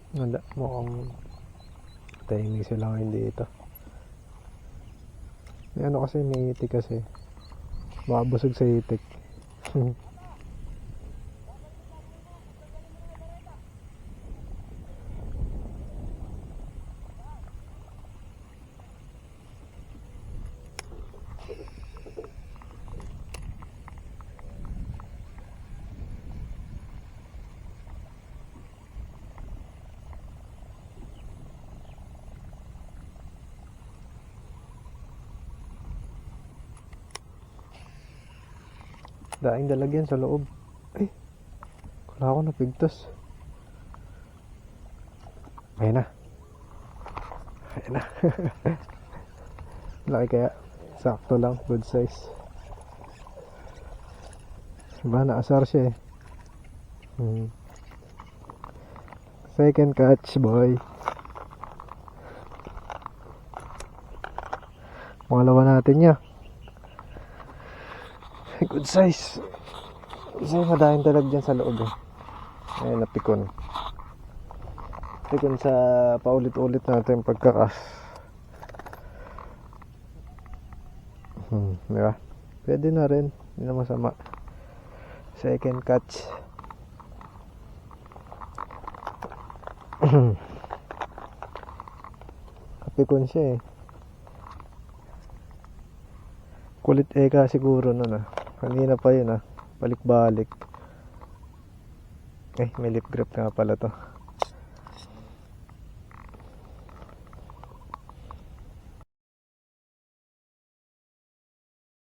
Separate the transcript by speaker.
Speaker 1: Wala, mukhang timing sila ngayon dito. May ano kasi, may itik kasi. Makabusog sa itik. Daing dalagyan sa loob. Ay, wala ako napigtas. Ayun na. Ayun na. Laki kaya. Sakto lang, good size. Diba, naasar siya eh. Second catch, boy. Pangalawa natin niya. Good size. Kasi madaming dalag dyan sa loob eh. Ayun, napikon. Pikon sa paulit-ulit natin pagkakas. Diba? Pwede na rin. Hindi na masama. Second catch. Kapikon siya eh. Kulit eka siguro nun ah. Kanina pa yun ah. Balik-balik. May lip grip nga pala to.